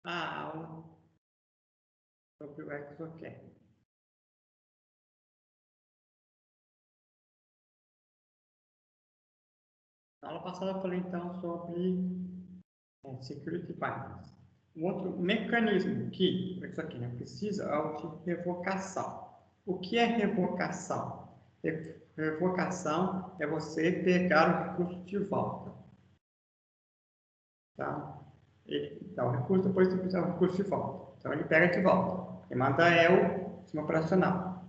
a aula sobre o exokernel. Na aula passada eu falei então sobre security binaries. Um outro mecanismo que o exokernel precisa é o de revocação. O que é revocação? Revocação é você pegar o recurso de volta. Tá? Ele dá o recurso, depois você precisa o recurso de volta. Então ele pega de volta. Quem manda é o sistema operacional.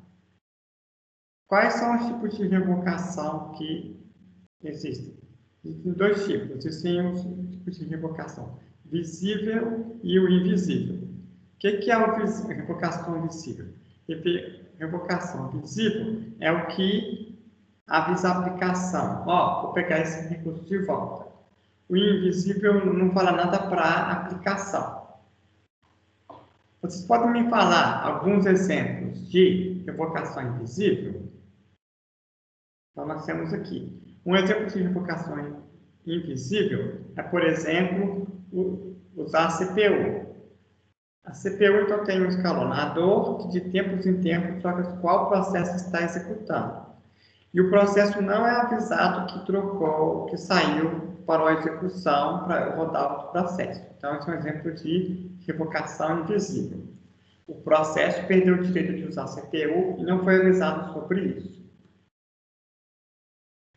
Quais são os tipos de revocação que existem? Existem dois tipos. Existem os tipos de revocação: visível e o invisível. O que é a revocação visível? Revocação visível é o que avisa a aplicação. Vou pegar esse recurso de volta. O invisível não fala nada para a aplicação. Vocês podem me falar alguns exemplos de revocação invisível? Então, nós temos aqui. Um exemplo de revocação invisível é, por exemplo, usar a CPU. A CPU, então, tem um escalonador que, de tempos em tempos, troca qual processo está executando. E o processo não é avisado que trocou, que saiu para a execução para rodar outro processo. Então, esse é um exemplo de revocação invisível. O processo perdeu o direito de usar a CPU e não foi avisado sobre isso.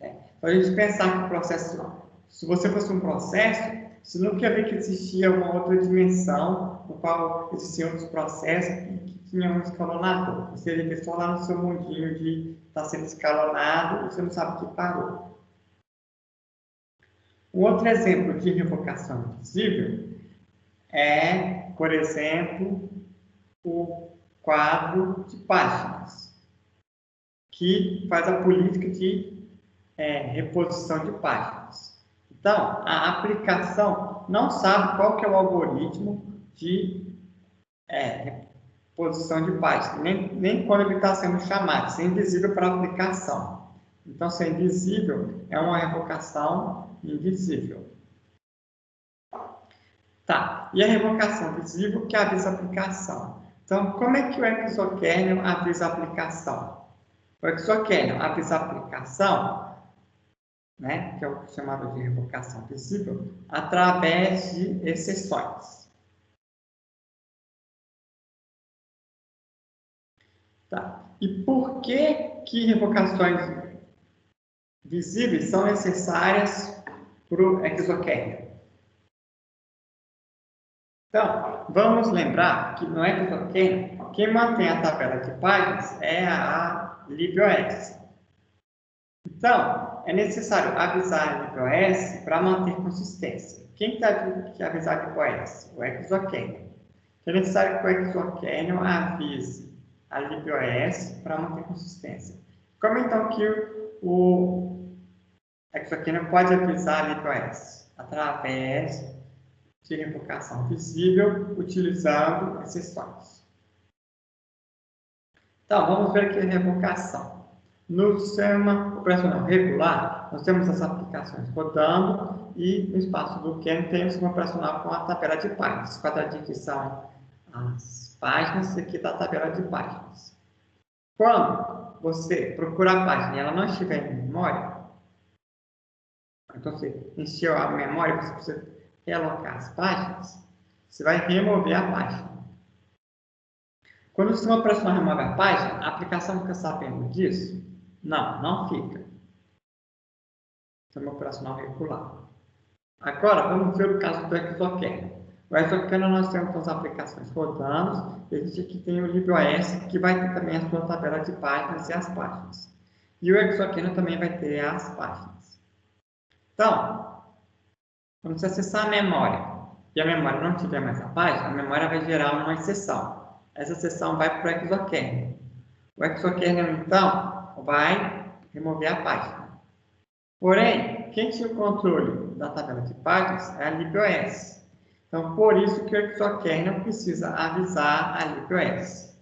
Então, a gente pensar que o processo, se você fosse um processo, você não quer ver que existia uma outra dimensão no qual existiam outros processos que tinham um escalonador. Você iria só lá no seu mundinho de estar sendo escalonado e você não sabe que parou. Um outro exemplo de revocação invisível é, por exemplo, o quadro de páginas, que faz a política de reposição de páginas. Então, a aplicação não sabe qual que é o algoritmo de reposição de páginas, nem quando ele está sendo chamado. Isso é invisível para a aplicação. Então, se é invisível, é uma revocação invisível. Tá, e a revocação visível que avisa a aplicação. Então, como é que o exokernel avisa a aplicação? O exokernel avisa a aplicação, que é o chamado de revocação visível, através de exceções. Tá. E por que revocações visíveis são necessárias para o exokernel? Então, vamos lembrar que no exokernel, quem mantém a tabela de páginas é a LibOS. Então, é necessário avisar a LibOS para manter consistência. Quem tem que avisar a LibOS? O exokernel. Então, é necessário que o exokernel avise a LibOS para manter consistência. Como então que o exokernel pode avisar a LibOS? Através de revocação visível, utilizando exceções. Então, vamos ver aqui a revocação. No sistema operacional regular, nós temos as aplicações rodando e no espaço do kernel tem o sistema operacional com a tabela de páginas. Os quadradinhos que são as páginas, aqui está a tabela de páginas. Quando você procura a página e ela não estiver em memória, então você encheu a memória, você precisa realocar as páginas, você vai remover a página. Quando o sistema operacional remove a página, a aplicação fica sabendo disso? Não, não fica. Sistema operacional regular. Agora, vamos ver o caso do exokernel. O exokernel nós temos as aplicações rodando, existe aqui tem o LibOS, que vai ter também a sua tabela de páginas e as páginas. E o exokernel também vai ter as páginas. Então, quando você acessar a memória e a memória não tiver mais a página, a memória vai gerar uma exceção. Essa exceção vai para o exokernel. O exokernel, então, vai remover a página. Porém, quem tinha o controle da tabela de páginas é a LibOS. Então, por isso que o exokernel precisa avisar a LibOS.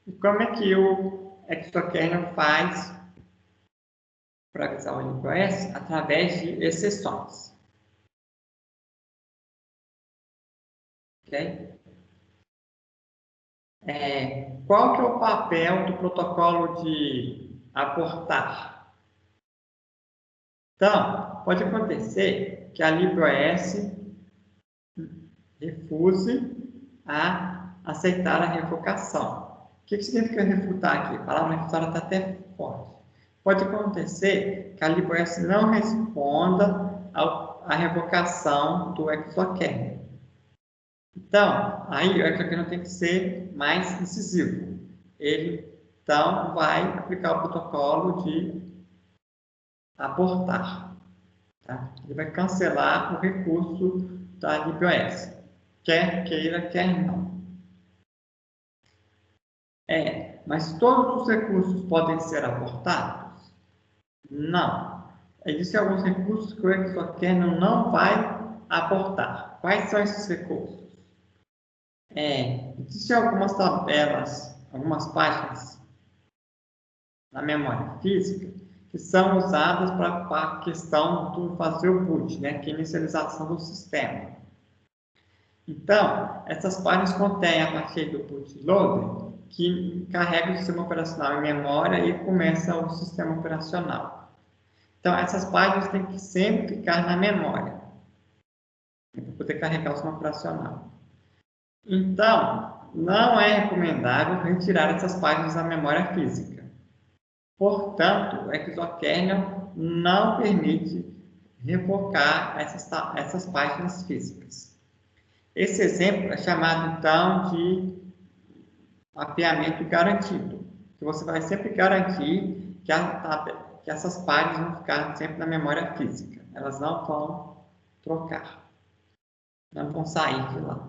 E como é que o exokernel faz para avisar o LibOS? Através de exceções. ok? Qual que é o papel do protocolo de aportar? Então, pode acontecer que a LibreOS refuse a aceitar a revocação. O que significa refutar aqui? A palavra refutar está até forte. Pode acontecer que a LibreOS não responda à revocação do exokernel. Então, aí o exokernel tem que ser mais incisivo. Ele, então, vai aplicar o protocolo de aportar. Tá? Ele vai cancelar o recurso da LibreOS. Quer queira, quer não. Mas todos os recursos podem ser aportados? Não. Existem alguns recursos que o exokernel não vai aportar. Quais são esses recursos? Existem algumas tabelas, algumas páginas na memória física que são usadas para a questão do fazer o boot, né, que é a inicialização do sistema. Então, essas páginas contêm a partir do bootloader que carrega o sistema operacional em memória e começa o sistema operacional. Então, essas páginas têm que sempre ficar na memória para poder carregar o sistema operacional. Então, não é recomendável retirar essas páginas da memória física. Portanto, o exokernel não permite revocar essas páginas físicas. Esse exemplo é chamado, então, de mapeamento garantido, que você vai sempre garantir que essas páginas vão ficar sempre na memória física. Elas não vão trocar, não vão sair de lá.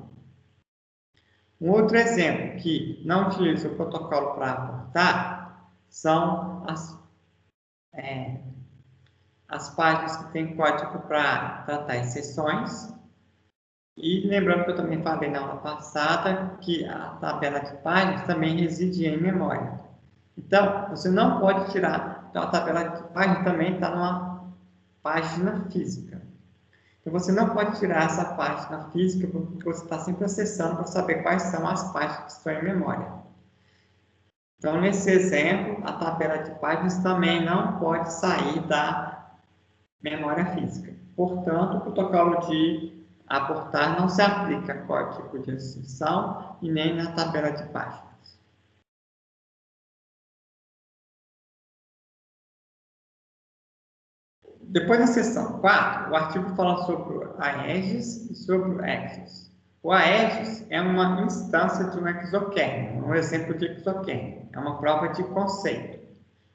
Um outro exemplo que não utiliza o protocolo para aportar são as páginas que têm código para tratar exceções. E lembrando que eu também falei na aula passada que a tabela de páginas também reside em memória. Então, você não pode tirar. Então, a tabela de páginas também está numa página física. Então, você não pode tirar essa página física porque você está sempre acessando para saber quais são as páginas que estão em memória. Então, nesse exemplo, a tabela de páginas também não pode sair da memória física. Portanto, o protocolo de aportar não se aplica a código de inserção e nem na tabela de páginas. Depois da seção 4, o artigo fala sobre o Aegis e sobre o Exos. O Aegis é uma instância de um exokernel, um exemplo de exokernel. É uma prova de conceito.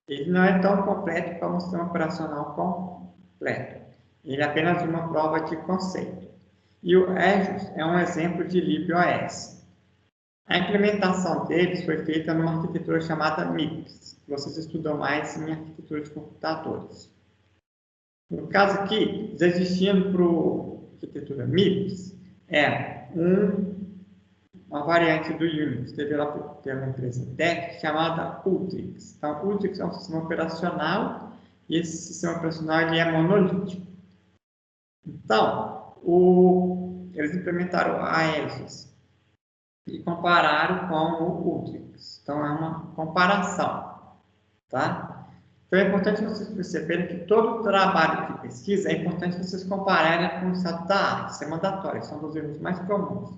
Ele não é tão completo como o sistema operacional completo. Ele é apenas uma prova de conceito. E o Exos é um exemplo de LibreOS. A implementação deles foi feita numa arquitetura chamada MIPS, que vocês estudam mais em arquitetura de computadores. No caso aqui, já existindo para a arquitetura MIPS, uma variante do Unix, developida pela empresa DEC, chamada Ultrix. Então, o Ultrix é um sistema operacional e esse sistema operacional ele é monolítico. Então, eles implementaram o Aegis e compararam com o Ultrix. Então, é uma comparação, tá? Então, é importante vocês perceberem que todo trabalho de pesquisa é importante vocês compararem com o estado da arte. Isso é mandatório, são dos erros mais comuns.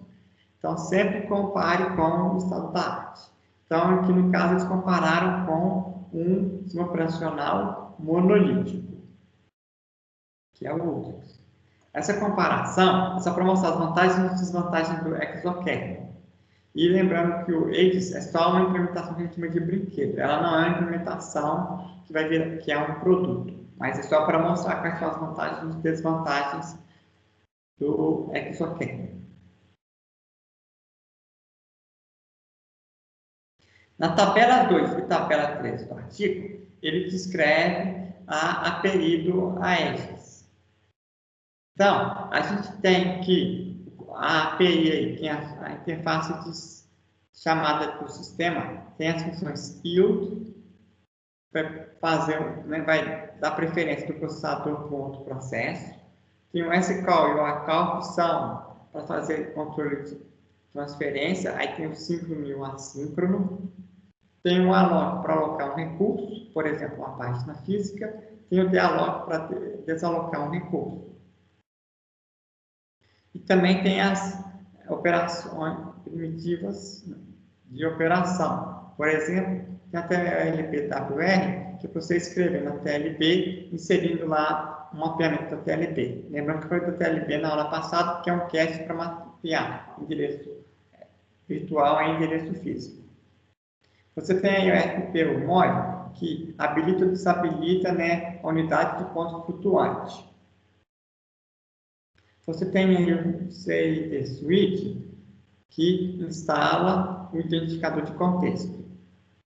Então, sempre compare com o estado da arte. Então, aqui no caso, eles compararam com um sistema operacional monolítico, que é o Ultrix. Essa comparação é só para mostrar as vantagens e desvantagens do exokernel. E lembrando que o Aegis é só uma implementação que a gente chama de brinquedo. Ela não é uma implementação que é um produto, mas é só para mostrar quais são as vantagens e desvantagens do exokernel. Na tabela 2 e tabela 3 do artigo, ele descreve a API do Aegis. Então, a gente tem que a API aí, tem a interface de chamada do sistema, tem as funções yield, vai dar preferência do processador para outro processo. Tem o scall e o accall, que são para fazer controle transferência, aí tem o síncrono e o assíncrono. Tem o alloc para alocar um recurso, por exemplo, uma página física. Tem o dealloc para desalocar um recurso. E também tem as operações primitivas de operação. Por exemplo, tem a TLB-WR, que você escreve na TLB, inserindo lá um mapeamento da TLB. Lembrando que foi da TLB na aula passada, que é um cache para mapear endereço virtual e endereço físico. Você tem aí o RPP, o MOI, que habilita ou desabilita, né, a unidade de ponto flutuante. Você tem aí o CID Switch, que instala o identificador de contexto.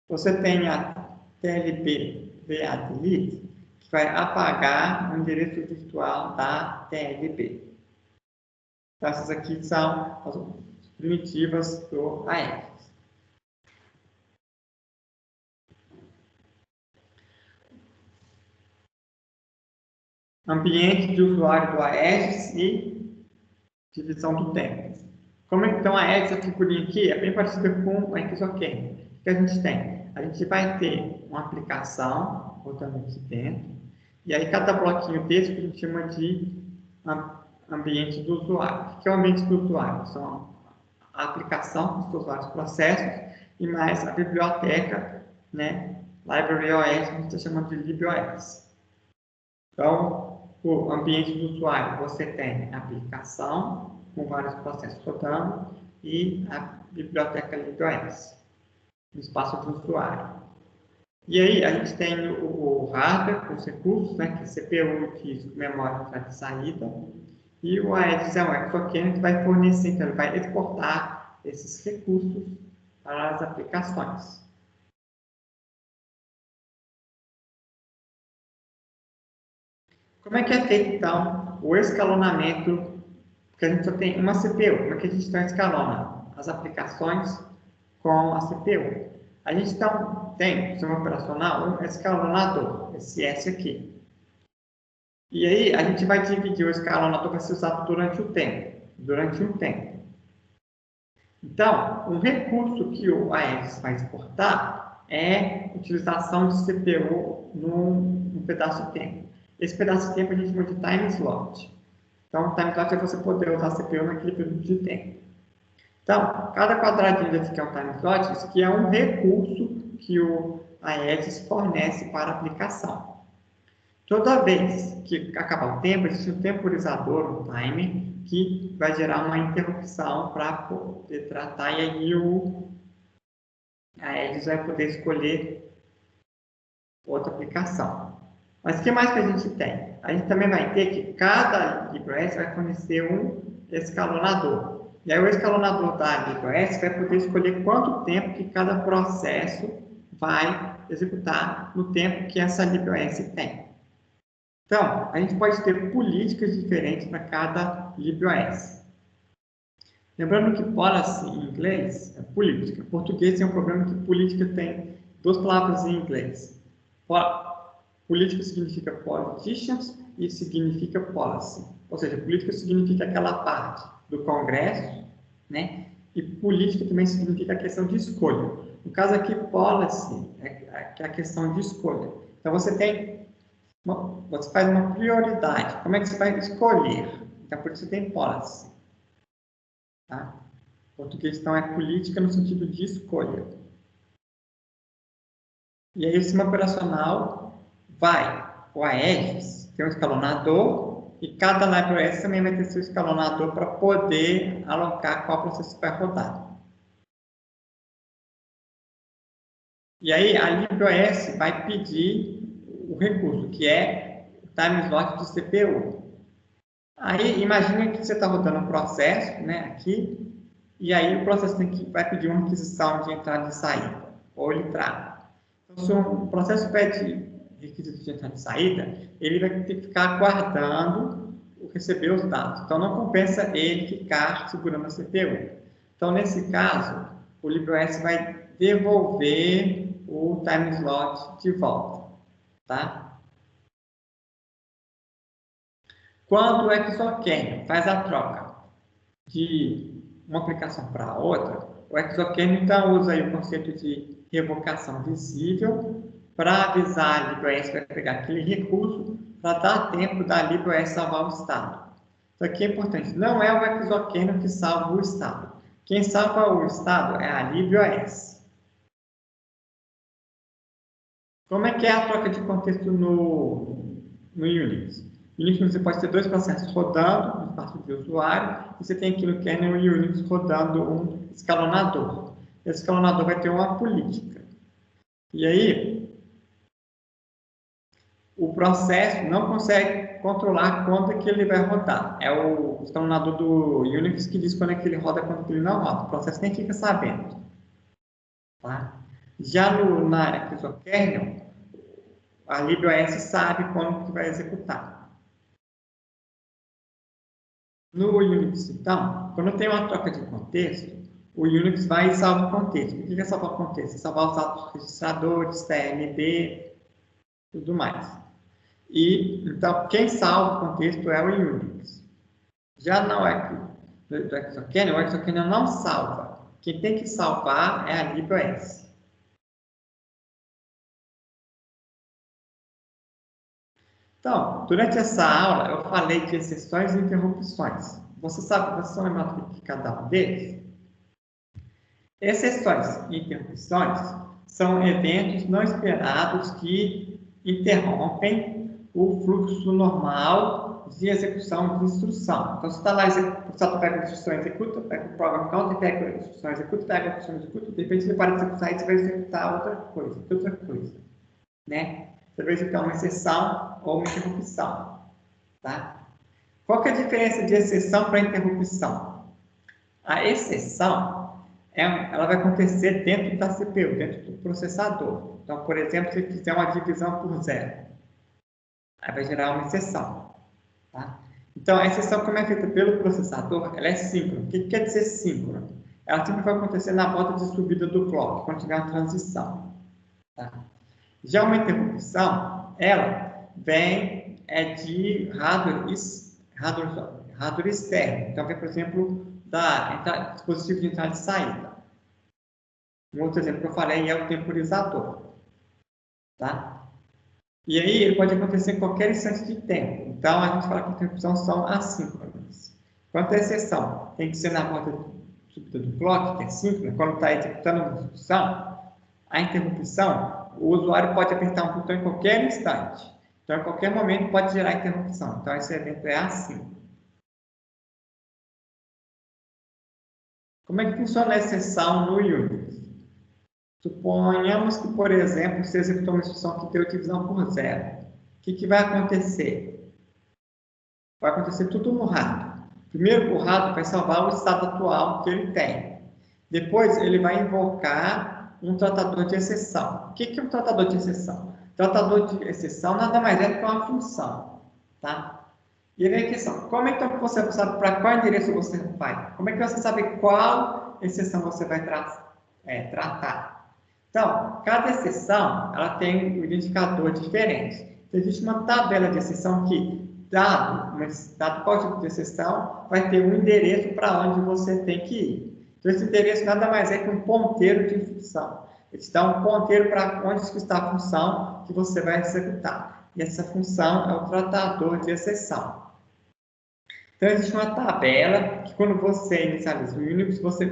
Você tem a TLB VA Delete, que vai apagar o endereço virtual da TLB. Então, essas aqui são as primitivas do AES. Ambiente de usuário do Aegis e divisão do tempo. Como então a Aegis, essa figurinha aqui, é bem parecida com a Exoken. O que a gente tem? A gente vai ter uma aplicação rodando aqui dentro, e aí cada bloquinho desse que a gente chama de ambiente do usuário. O que é o ambiente do usuário? São a aplicação com os seus vários processos e mais a biblioteca, né? Library OS, que a gente está chamando de LibOS. Então, o ambiente do usuário, você tem a aplicação com vários processos rodando e a biblioteca LibOS, no espaço do usuário. E aí, a gente tem o hardware com os recursos, né, que é CPU, disco, memória, entrada e saída, e o Aegis é um exoskeleton que vai fornecer, então ele vai exportar esses recursos para as aplicações. Como é que é feito, então, o escalonamento? Porque a gente só tem uma CPU. Como é que a gente então escalona as aplicações com a CPU? A gente então tem, no sistema operacional, um escalonador, esse S aqui. E aí, a gente vai dividir o escalonador, vai ser usado durante o tempo. Durante um tempo. Então, um recurso que o Aegis vai exportar é a utilização de CPU num pedaço de tempo. Esse pedaço de tempo a gente chama de time slot. Então, time slot é você poder usar a CPU naquele período de tempo. Então, cada quadradinho desse aqui é um time slot, isso aqui é um recurso que o Aegis fornece para a aplicação. Toda vez que acabar o tempo, existe um temporizador, um timer, que vai gerar uma interrupção para poder tratar, e aí a Aegis vai poder escolher outra aplicação. Mas o que mais que a gente tem? A gente também vai ter que cada LibreOS vai fornecer um escalonador. E aí o escalonador da LibreOS vai poder escolher quanto tempo que cada processo vai executar no tempo que essa LibreOS tem. Então, a gente pode ter políticas diferentes para cada LibreOS. Lembrando que policy em inglês é política. Em português tem um problema que política tem duas palavras em inglês. Política significa politicians e significa policy. Ou seja, política significa aquela parte do Congresso, né? E política também significa a questão de escolha. No caso aqui, policy é a questão de escolha. Então, você faz uma prioridade. Como é que você vai escolher? Então, por isso tem policy. Tá? O português, então, é política no sentido de escolha. E aí, o sistema operacional o Aegis tem um escalonador e cada LibreOS também vai ter seu escalonador para poder alocar qual processo vai rodar. E aí, a LibreOS vai pedir o recurso, que é o time slot de CPU. Aí, imagina que você está rodando um processo, né, aqui, e aí o processo vai pedir uma requisição de entrada e saída, ou ele trava. Então, se o processo pede requisito de entrada e saída, ele vai ter que ficar aguardando receber os dados. Então, não compensa ele ficar segurando a CPU. Então, nesse caso, o LibreOS vai devolver o time slot de volta. Tá? Quando é que só quem faz a troca de uma aplicação para outra, o exoquênio então usa aí o conceito de revocação visível para avisar a LibreOS que vai pegar aquele recurso para dar tempo da LibreOS salvar o estado. Isso aqui é importante. Não é o exoquênio que salva o estado. Quem salva o estado é a LibreOS. Como é que é a troca de contexto no Unix? No Unix você pode ter dois processos rodando no espaço de usuário e você tem aqui no kernel Unix rodando um escalonador. Esse escalonador vai ter uma política. E aí, o processo não consegue controlar quando é que ele vai rodar. É o escalonador do Unix que diz quando é que ele roda e quando é que ele não roda. O processo nem fica sabendo. Tá? Já na exokernel, a LibreOS sabe quando que vai executar. No Unix, então, quando tem uma troca de contexto, o Unix vai e salva o contexto. O que é salvar o contexto? É salvar os dados registradores, TLB, tudo mais. E, então, quem salva o contexto é o Unix. Já não é do exokernel, o exokernel não salva. Quem tem que salvar é a LibreOS. Então, durante essa aula, eu falei de exceções e interrupções. Vocês estão lembrados de cada um deles? Exceções e interrupções são eventos não esperados que interrompem o fluxo normal de execução de instrução. Então, se está lá, você pega a instrução, executa, pega o program counter, pega a instrução, executa, pega a instrução, executa, de repente você para de executar e você vai executar outra coisa, né? Você vai executar uma exceção ou uma interrupção, tá? Qual que é a diferença de exceção para interrupção? A exceção, ela vai acontecer dentro da CPU, dentro do processador. Então, por exemplo, se fizer uma divisão por zero, aí vai gerar uma exceção, tá? Então, a exceção, como é feita pelo processador, ela é síncrona. O que quer dizer síncrona? Ela sempre vai acontecer na volta de subida do clock, quando tiver uma transição, tá? Já uma interrupção, ela vem de hardware externo. Então, vem, por exemplo, da dispositivo de entrada e saída. Um outro exemplo que eu falei é o temporizador. Tá? E aí, ele pode acontecer em qualquer instante de tempo. Então, a gente fala que interrupções são assíncronas. Quanto à exceção, tem que ser na volta de subida do clock, que é síncrona, quando está executando uma instrução, a interrupção, o usuário pode apertar um botão em qualquer instante. Então, em qualquer momento pode gerar interrupção. Então, esse evento é assim. Como é que funciona a exceção no Unix? Suponhamos que, por exemplo, você executou uma instrução que deu divisão por zero. O que vai acontecer? Vai acontecer tudo no rato. Primeiro, o rato vai salvar o estado atual que ele tem. Depois, ele vai invocar um tratador de exceção. O que é um tratador de exceção? Tratador de exceção nada mais é do que uma função, tá? E aí vem a questão, como é que você sabe para qual endereço você vai? Como é que você sabe qual exceção você vai tratar? Então, cada exceção, ela tem um identificador diferente. Então, existe uma tabela de exceção que, dado qual tipo de exceção, vai ter um endereço para onde você tem que ir. Então, esse endereço nada mais é que um ponteiro de função. Ele te dá um ponteiro para onde está a função que você vai executar. E essa função é o tratador de exceção. Então, existe uma tabela que, quando você inicializa o Unix, você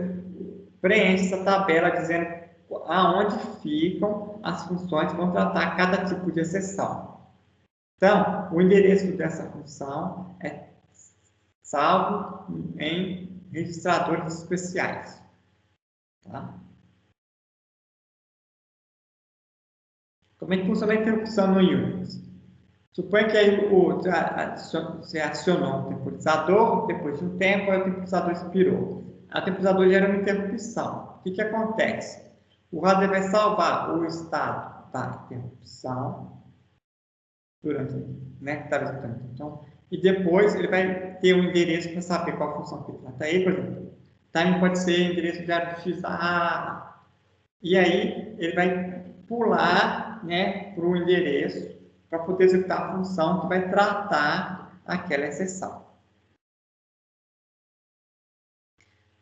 preenche essa tabela dizendo aonde ficam as funções que vão tratar cada tipo de exceção. Então, o endereço dessa função é salvo em registradores especiais. Tá? Como é que funciona a interrupção no Unix? Suponha que aí você acionou um temporizador, depois de um tempo, aí o temporizador expirou. O temporizador gera uma interrupção. O que acontece? O hardware vai salvar o estado da interrupção durante, né, que estava executando a interrupção, e depois ele vai ter um endereço para saber qual função que trata aí, por exemplo. Time pode ser endereço de arquivo XA, e aí ele vai pular, né, para o endereço para poder executar a função que vai tratar aquela exceção.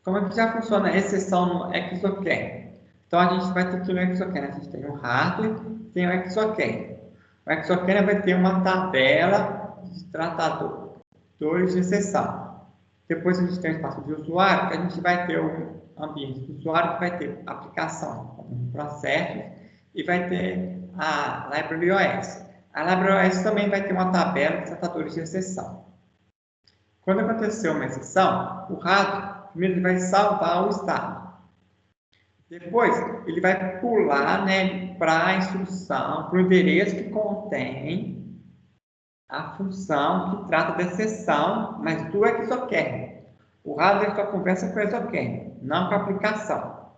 Como é que já funciona a exceção no exokern? Então, a gente vai ter aqui no exokern, a gente tem o hardware, tem o exokern. O exokern vai ter uma tabela de tratadores de exceção. Depois a gente tem o espaço de usuário, que a gente vai ter o ambiente do usuário, que vai ter aplicação, processos, e vai ter a Library OS. A Library OS também vai ter uma tabela de tratadores de exceção. Quando acontecer uma exceção, o rato, primeiro ele vai salvar o estado. Depois, ele vai pular, né, para a instrução, para o endereço que contém a função que trata da exceção, mas do exokern. O hardware só conversa com o exokern, não com a aplicação.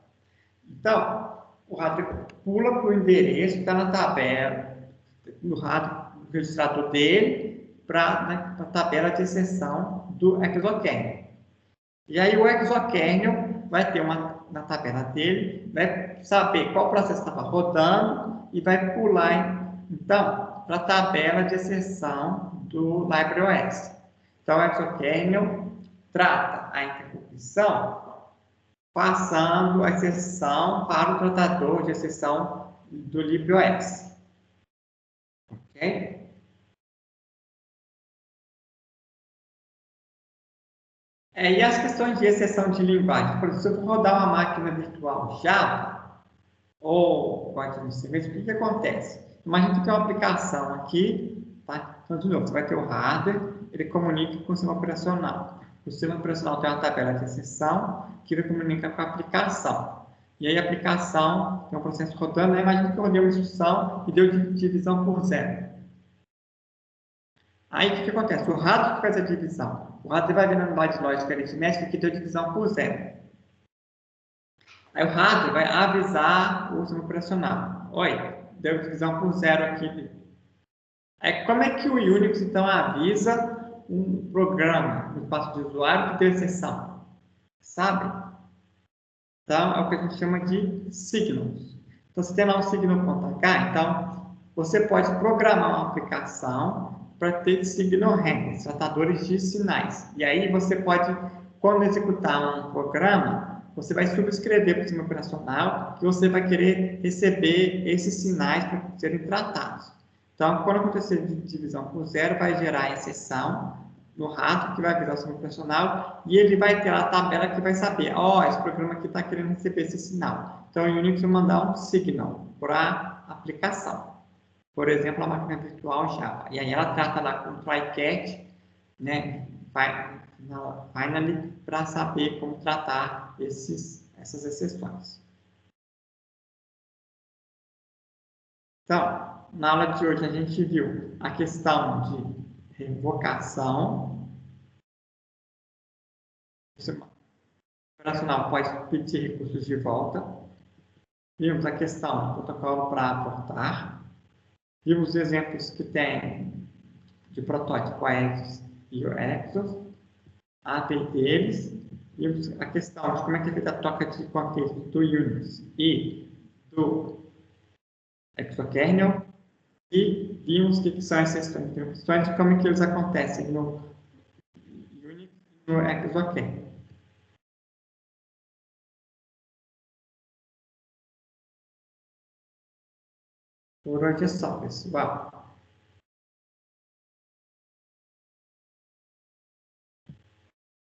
Então, o hardware pula para o endereço que está na tabela, no hardware, no registrador dele, para a tabela de exceção do exokern. E aí o exokernel vai ter na tabela dele, vai saber qual processo estava rodando e vai pular, então, para a tabela de exceção do LibreOS. Então, o exokernel trata a interrupção passando a exceção para o tratador de exceção do LibreOS. Ok? E as questões de exceção de linguagem? Por exemplo, se eu for rodar uma máquina virtual Java ou código de serviço, o que acontece? Imagina que tem uma aplicação aqui, tá? Então, de novo, você vai ter o hardware, ele comunica com o sistema operacional. O sistema operacional tem uma tabela de exceção que ele comunica com a aplicação. E aí a aplicação tem um processo rodando, né? Imagina que eu rodei uma instrução e deu divisão por zero. Aí, o que acontece? O rato que faz a divisão. O rato vai ver na unidade de lógica aritmética que deu divisão por zero. Aí, o rato vai avisar o sistema operacional. Oi, deu divisão por zero aqui. Aí, como é que o Unix, então, avisa um programa no espaço de usuário que deu exceção? Sabe? Então, é o que a gente chama de signals. Então, você tem lá um signal.h, então, você pode programar uma aplicação para ter signal handlers, tratadores de sinais. E aí, você pode, quando executar um programa, você vai subscrever para o sistema operacional que você vai querer receber esses sinais para serem tratados. Então, quando acontecer divisão por zero, vai gerar exceção no rato, que vai virar o sistema operacional, e ele vai ter a tabela que vai saber, esse programa aqui está querendo receber esse sinal. Então, o Unix vai mandar um signal para a aplicação. Por exemplo, a máquina virtual Java. E aí ela trata lá com try-catch, né, finally, para saber como tratar essas exceções. Então, na aula de hoje a gente viu a questão de revocação. O sistema operacional pode pedir recursos de volta. Vimos a questão do protocolo para aportar. Vimos exemplos que tem de protótipo Aexos e o Exos, a API deles. Vimos a questão de como é que é feita a troca de contexto do Unix e do exokernel. E vimos o que são essas interrupções e como é que eles acontecem no Unix e no exokernel. Por hoje é só, pessoal.